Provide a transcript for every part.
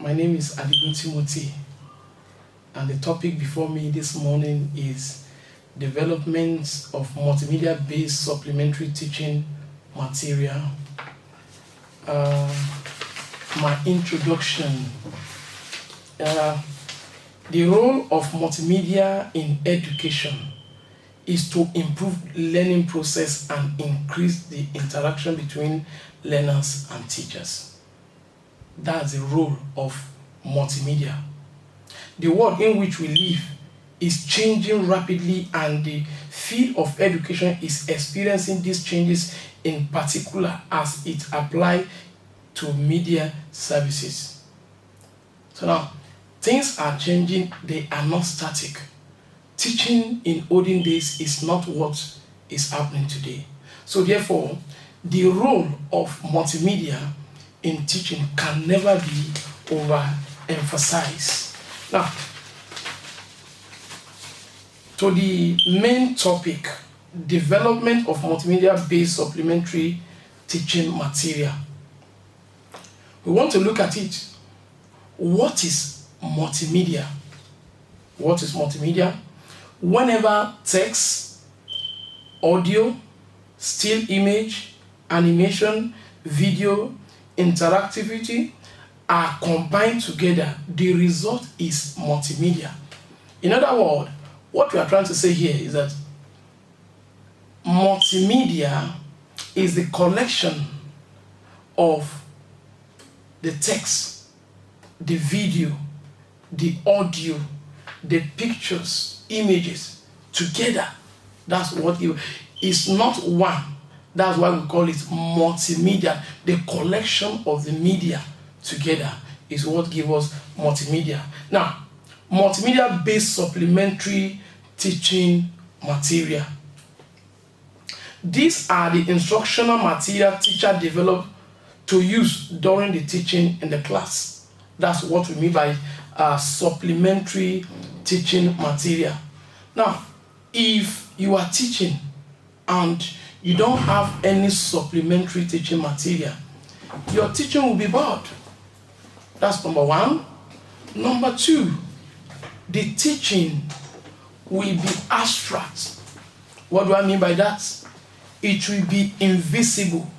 My name is Adigun, and the topic before me this morning is development of multimedia-based supplementary teaching material. My introduction. The role of multimedia in education is to improve learning process and increase the interaction between learners and teachers. That's the role of multimedia. The world in which we live is changing rapidly, and the field of education is experiencing these changes, in particular as it applies to media services. So now, things are changing, they are not static. Teaching in olden days is not what is happening today. So therefore, the role of multimedia in teaching can never be overemphasized. Now, to the main topic, development of multimedia-based supplementary teaching material. We want to look at it. What is multimedia? What is multimedia? Whenever text, audio, still image, animation, video, interactivity are combined together, the result is multimedia. In other words, what we are trying to say here is that multimedia is the collection of the text, the video, the audio, the pictures, images together. That's what it is. Not one. That's why we call it multimedia. The collection of the media together is what gives us multimedia. Now, multimedia-based supplementary teaching material. These are the instructional material teacher developed to use during the teaching in the class. That's what we mean by supplementary teaching material. Now, if you are teaching and you don't have any supplementary teaching material, your teaching will be bored. That's number one. Number two, the teaching will be abstract. What do I mean by that? It will be invisible.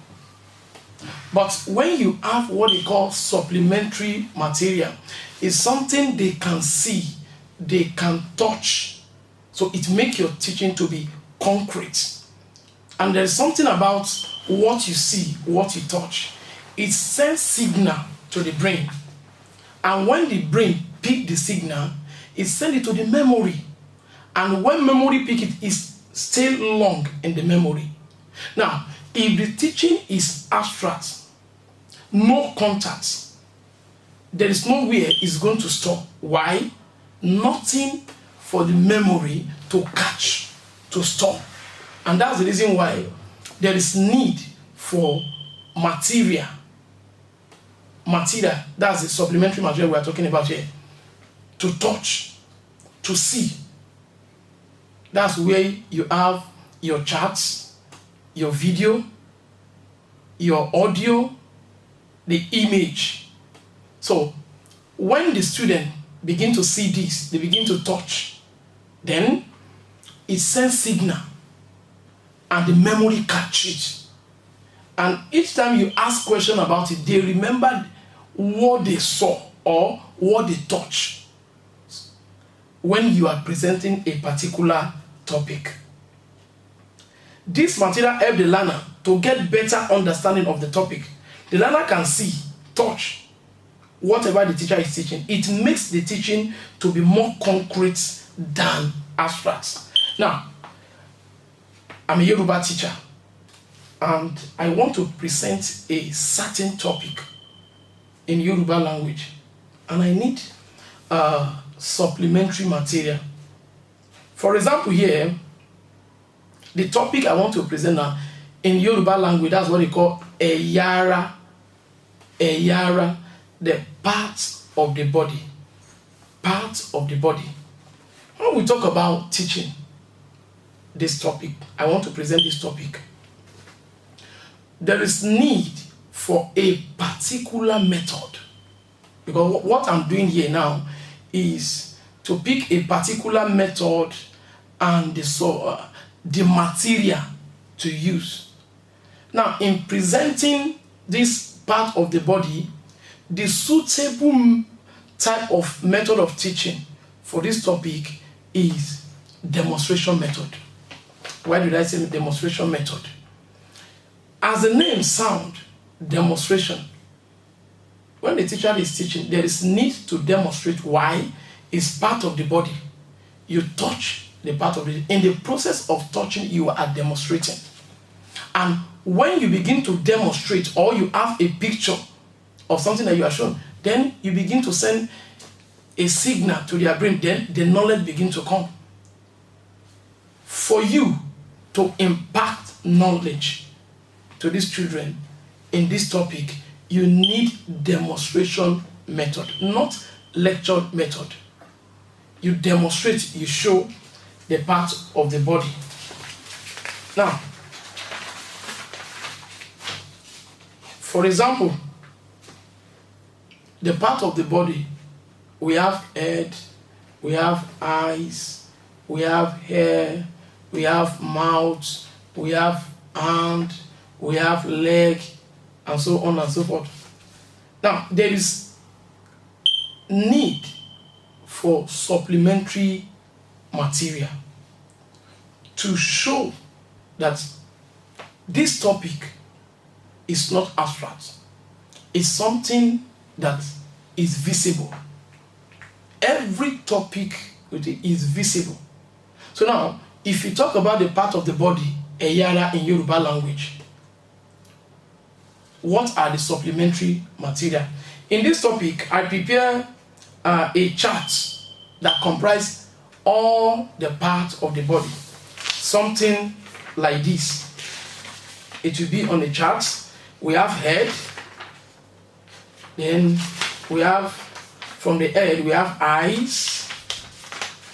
But when you have what they call supplementary material, it's something they can see, they can touch. So it makes your teaching to be concrete. And there's something about what you see, what you touch. It sends signal to the brain. And when the brain picks the signal, it sends it to the memory. And when memory picks it, it stays long in the memory. Now, if the teaching is abstract, no contact, there is nowhere it's going to stop. Why? Nothing for the memory to catch, to stop. And that's the reason why there is need for material. Material, that's the supplementary material we are talking about here. To touch, to see. That's where you have your charts, your video, your audio, the image. So when the student begin to see this, they begin to touch, then it sends signal and the memory catch it. And each time you ask question about it, they remember what they saw or what they touched when you are presenting a particular topic. This material helps the learner to get better understanding of the topic. The learner can see, touch, whatever the teacher is teaching. It makes the teaching to be more concrete than abstract. Now, I'm a Yoruba teacher, and I want to present a certain topic in Yoruba language, and I need supplementary material. For example, here, the topic I want to present now in Yoruba language, that's what they call Eyara. Eyara, the parts of the body. Parts of the body. When we talk about teaching this topic, I want to present this topic. There is need for a particular method Because what I'm doing here now is to pick a particular method and the material to use. Now, in presenting this part of the body, the suitable type of method of teaching for this topic is demonstration method. Why did I say demonstration method? As the name sounds, demonstration. When the teacher is teaching, there is need to demonstrate why it's part of the body. You touch the part of it. In the process of touching, you are demonstrating. And when you begin to demonstrate, or you have a picture of something that you are shown, then you begin to send a signal to their brain, then the knowledge begins to come. For you to impact knowledge to these children in this topic, you need demonstration method, not lecture method. You demonstrate, you show the part of the body. Now, for example, the part of the body, we have head, we have eyes, we have hair, we have mouth, we have hand, we have leg, and so on and so forth. Now, there is need for supplementary material to show that this topic is not abstract. It's something that is visible. Every topic is visible. So now, if you talk about the part of the body, Eyara in Yoruba language, what are the supplementary material? In this topic, I prepare a chart that comprises all the parts of the body. Something like this. It will be on the chart. We have head. Then we have, from the head, we have eyes.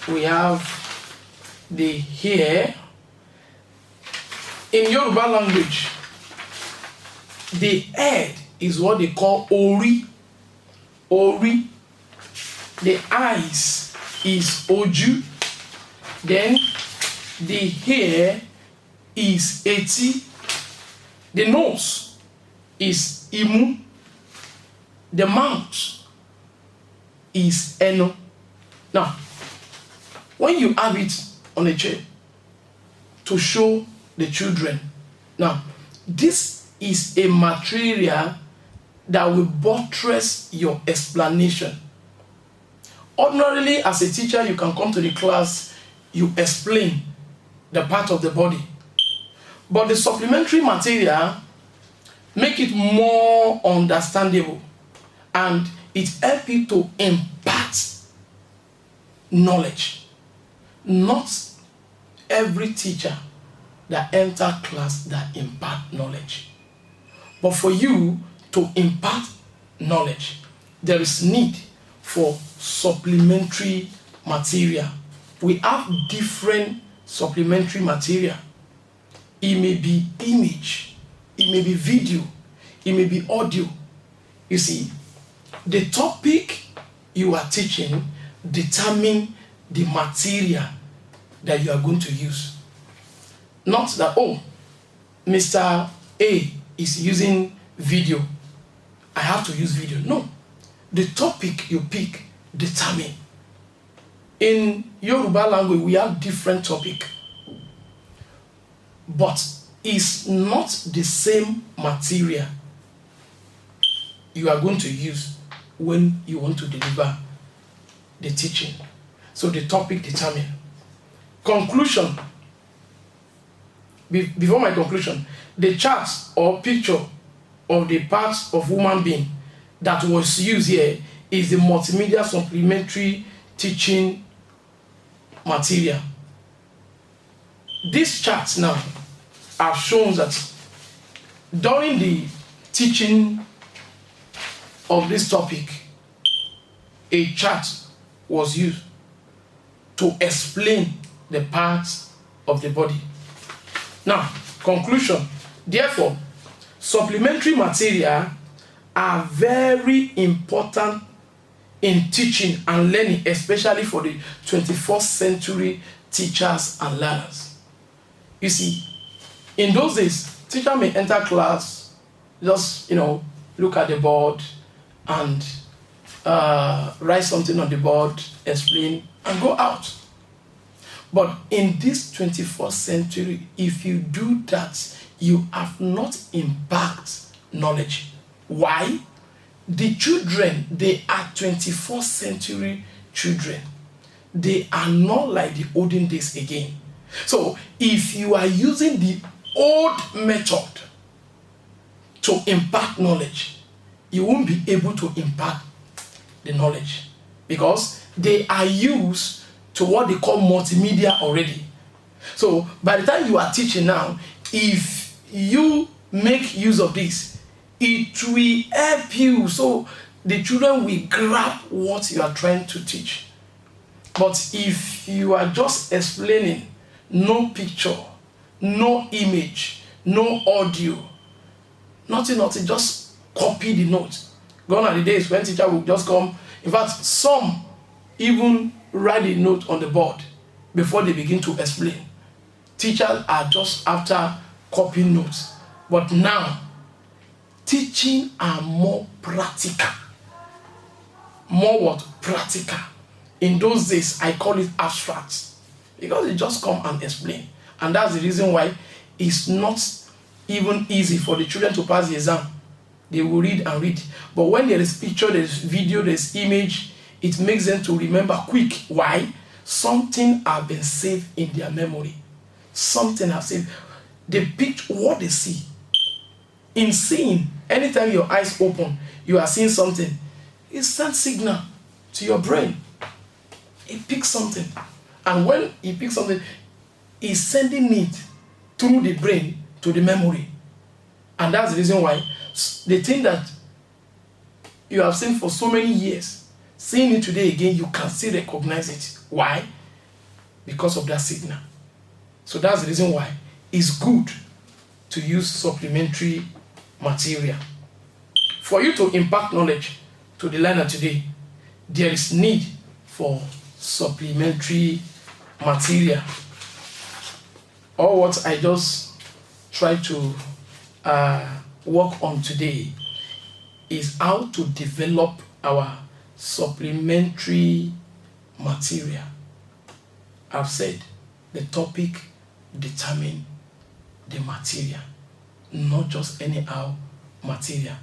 We have the hair. In Yoruba language, the head is what they call Ori. Ori. The eyes is Oju. Then the hair is Eti. The nose is Imu. The mouth is Eno. Now, when you have it on a chair to show the children, now, this is a material that will buttress your explanation. Ordinarily, as a teacher, you can come to the class, you explain the part of the body. But the supplementary material make it more understandable, and it helps you to impart knowledge. Not every teacher that enter class that impart knowledge. But for you to impart knowledge, there is need for supplementary material. We have different supplementary material. It may be image, it may be video, it may be audio. You see, the topic you are teaching determines the material that you are going to use. Not that, oh, Mr. A is using video, I have to use video. No. The topic you pick determine. In Yoruba language, we have different topic, but it's not the same material you are going to use when you want to deliver the teaching. So the topic determine. Conclusion. Before my conclusion, the chart or picture of the parts of human being that was used here is the multimedia supplementary teaching material. These charts now have shown that during the teaching of this topic, a chart was used to explain the parts of the body. Now, conclusion. Therefore, supplementary material are very important in teaching and learning, especially for the 21st century teachers and learners. You see, in those days, teacher may enter class, just, look at the board and write something on the board, explain, and go out. But in this 21st century, if you do that, you have not impacted knowledge. Why? The children, they are 21st century children. They are not like the olden days again. So if you are using the old method to impart knowledge, you won't be able to impart the knowledge, because they are used to what they call multimedia already. So by the time you are teaching now, if you make use of this, it will help you, so the children will grab what you are trying to teach. But if you are just explaining, no picture, no image, no audio, nothing, just copy the notes. Gone are the days when teacher will just come. In fact, some even write a note on the board before they begin to explain. Teachers are just after copying notes. But now, teaching are more practical. More what? Practical. In those days, I call it abstract, because they just come and explain. And that's the reason why it's not even easy for the children to pass the exam. They will read and read. But when there is picture, there is video, there is image, it makes them to remember quick. Why? Something has been saved in their memory. Something has saved. They pick what they see. In seeing, anytime your eyes open, you are seeing something, it sends signal to your brain. It picks something. And when it picks something, it's sending it through the brain to the memory. And that's the reason why the thing that you have seen for so many years, seeing it today again, you can still recognize it. Why? Because of that signal. So that's the reason why it's good to use supplementary material. For you to impart knowledge to the learner today, there is need for supplementary material. Or what I just try to work on today is how to develop our supplementary material. I've said the topic determine the material, not just anyhow material.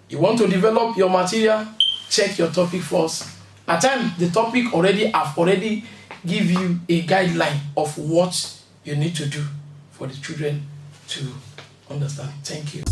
You want to develop your material, check your topic first. At times, the topic I've already give you a guideline of what you need to do for the children to understand. Thank you.